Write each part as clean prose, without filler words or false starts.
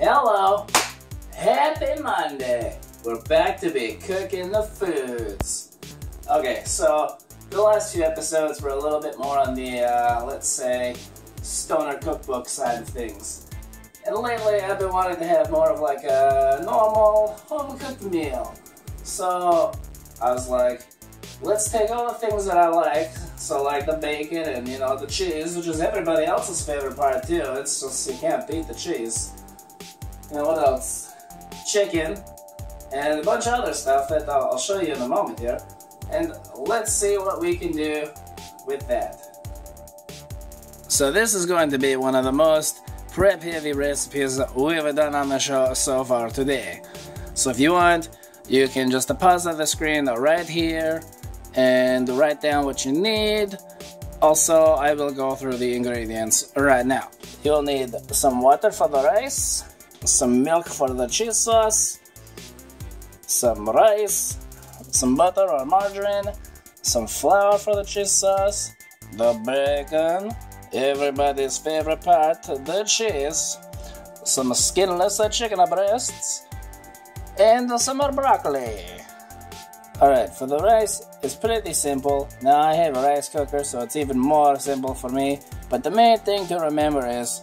Hello! Happy Monday! We're back to be cooking the foods. Okay, so the last few episodes were a little bit more on the, let's say, stoner cookbook side of things. And lately I've been wanting to have more of like a normal home-cooked meal. So I was like, let's take all the things that I like, so like the bacon and, you know, the cheese, which is everybody else's favorite part too. It's just, you can't beat the cheese. You know, what else? Chicken, and a bunch of other stuff that I'll show you in a moment here. And let's see what we can do with that. So this is going to be one of the most prep-heavy recipes that we've done on the show so far today. So if you want, you can just pause on the screen right here and write down what you need. Also, I will go through the ingredients right now. You'll need some water for the rice, some milk for the cheese sauce, some rice, some butter or margarine, some flour for the cheese sauce, the bacon, everybody's favorite part, the cheese, some skinless chicken breasts, and some more broccoli. Alright, for the rice, it's pretty simple. Now I have a rice cooker, so it's even more simple for me. But the main thing to remember is,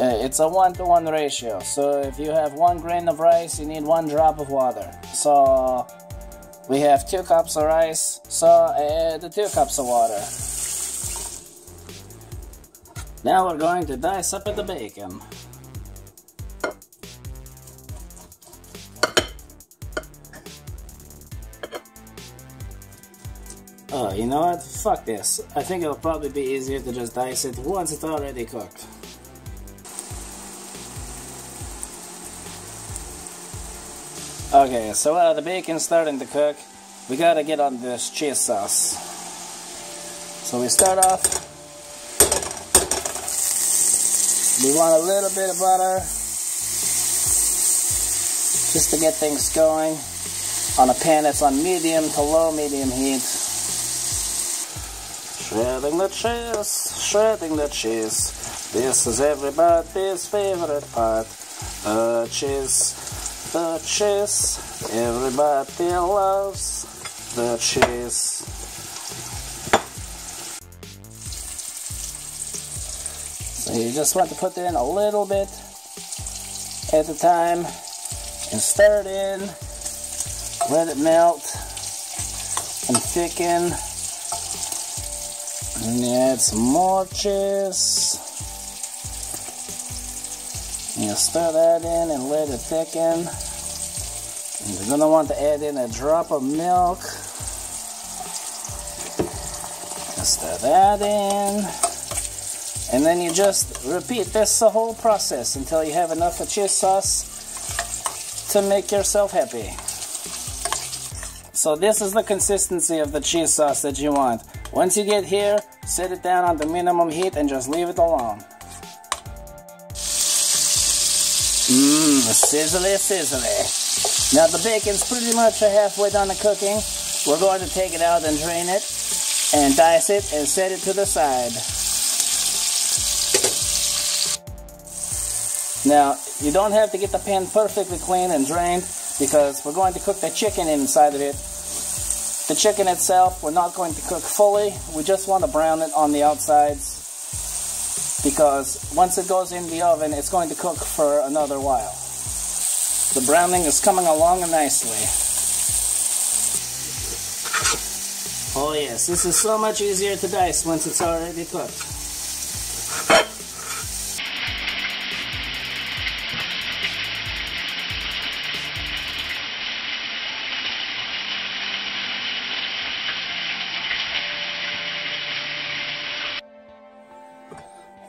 it's a 1-to-1 ratio. So if you have 1 grain of rice, you need 1 drop of water. So we have 2 cups of rice, so add 2 cups of water. Now we're going to dice up the bacon. Oh, you know what? Fuck this. I think it'll probably be easier to just dice it once it's already cooked. Okay, so while the bacon's starting to cook, we gotta get on this cheese sauce. So we start off, we want a little bit of butter, just to get things going, on a pan that's on medium to low medium heat. Shredding the cheese, shredding the cheese. This is everybody's favorite part. The cheese, everybody loves the cheese. So you just want to put in a little bit at a time and stir it in, let it melt and thicken. And add some more cheese. You stir that in and let it thicken. And you're going to want to add in a drop of milk. And stir that in. And then you just repeat this whole process until you have enough of cheese sauce to make yourself happy. So this is the consistency of the cheese sauce that you want. Once you get here, set it down on the minimum heat and just leave it alone. Sizzly, sizzly. Now the bacon's pretty much halfway done the cooking. We're going to take it out and drain it, and dice it and set it to the side. Now, you don't have to get the pan perfectly clean and drained, because we're going to cook the chicken inside of it. The chicken itself, we're not going to cook fully. We just want to brown it on the outsides, because once it goes in the oven, it's going to cook for another while. The browning is coming along nicely. Oh yes, this is so much easier to dice once it's already cooked.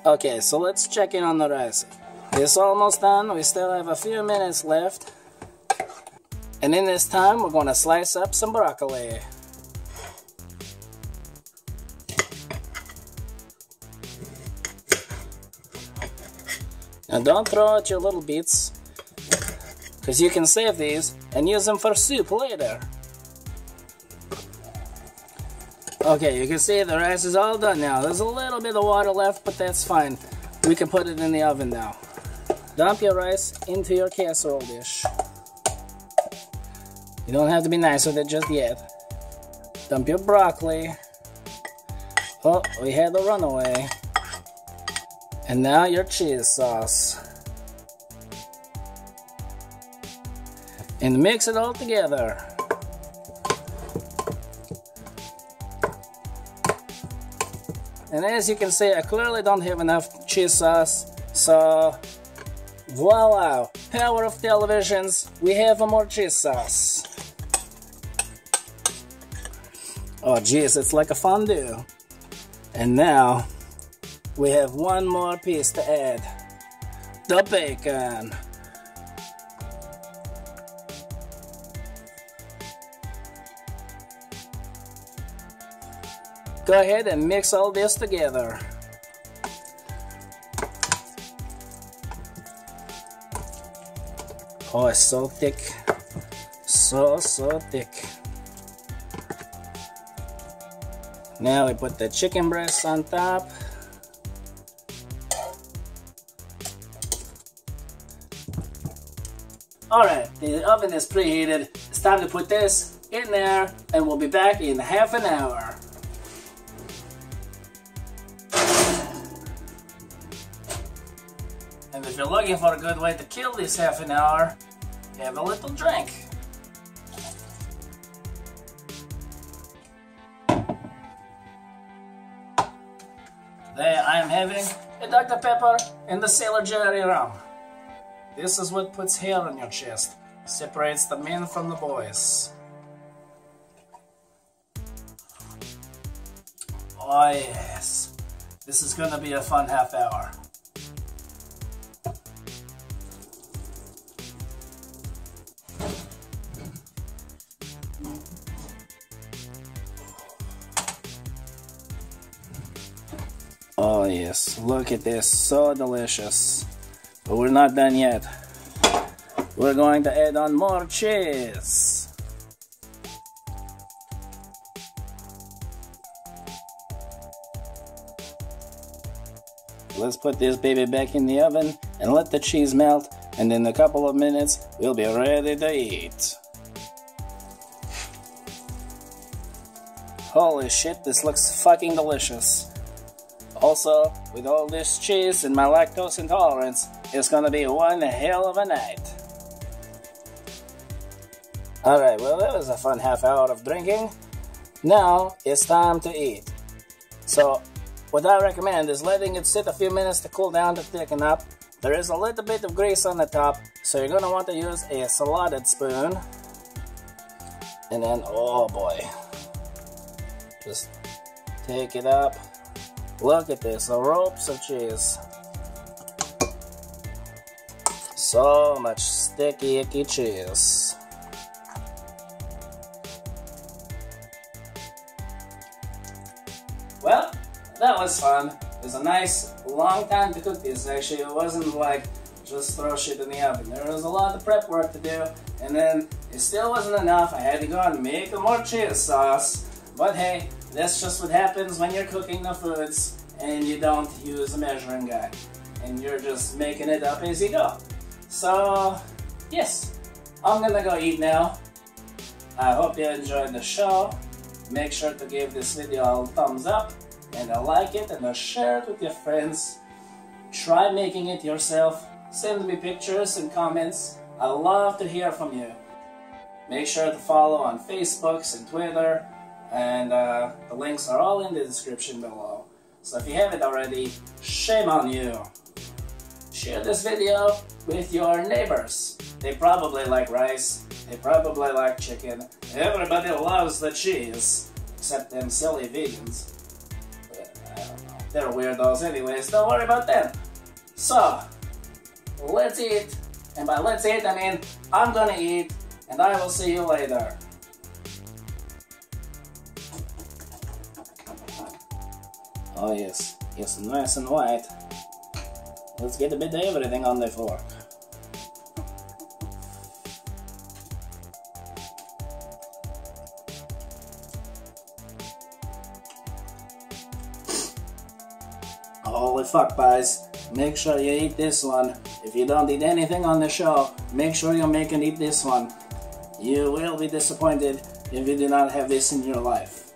Okay, so let's check in on the rice. It's almost done. We still have a few minutes left. And in this time, we're going to slice up some broccoli. Now don't throw out your little beets, because you can save these and use them for soup later. Okay, you can see the rice is all done now. There's a little bit of water left, but that's fine. We can put it in the oven now. dump your rice into your casserole dish. You don't have to be nice with it just yet. Dump your broccoli. Oh, we had a runaway. And now your cheese sauce. And mix it all together. And as you can see, I clearly don't have enough cheese sauce, so voila! Power of televisions, we have more cheese sauce. Oh geez, it's like a fondue. And now, we have one more piece to add. The bacon. Go ahead and mix all this together. Oh, it's so thick. So thick. Now we put the chicken breasts on top. Alright, the oven is preheated. It's time to put this in there and we'll be back in half an hour. And if you're looking for a good way to kill this half an hour, have a little drink. There I am having a Dr. Pepper and the Sailor Jerry rum. This is what puts hair on your chest, separates the men from the boys. Oh yes, this is gonna be a fun half hour. Oh yes, look at this, so delicious. But we're not done yet. We're going to add on more cheese. Let's put this baby back in the oven and let the cheese melt, and in a couple of minutes we'll be ready to eat. Holy shit, this looks fucking delicious. Also, with all this cheese and my lactose intolerance, it's gonna be one hell of a night. Alright, well that was a fun half hour of drinking. Now, it's time to eat. So, what I recommend is letting it sit a few minutes to cool down to thicken up. There is a little bit of grease on the top, so you're gonna want to use a slotted spoon. And then, oh boy. Just take it up. Look at this, ropes of cheese. So much sticky, icky cheese. Well, that was fun. It was a nice long time to cook this. Actually, it wasn't like just throw shit in the oven. There was a lot of prep work to do, and then it still wasn't enough. I had to go and make more cheese sauce. But hey, that's just what happens when you're cooking the foods and you don't use a measuring guide. And you're just making it up as you go. So, yes, I'm gonna go eat now. I hope you enjoyed the show. Make sure to give this video a thumbs up and a like it and a share it with your friends. Try making it yourself. Send me pictures and comments. I love to hear from you. Make sure to follow on Facebook and Twitter. And the links are all in the description below. So if you haven't already, shame on you. Share this video with your neighbors. They probably like rice. They probably like chicken. Everybody loves the cheese. Except them silly vegans. But, I don't know. They're weirdos anyways. Don't worry about them. So, let's eat. And by let's eat, I mean I'm gonna eat. And I will see you later. Oh yes, yes, nice and white. Let's get a bit of everything on the fork. Holy fuck, guys. Make sure you eat this one If you don't eat anything on the show, make sure you make and eat this one. You will be disappointed if you do not have this in your life.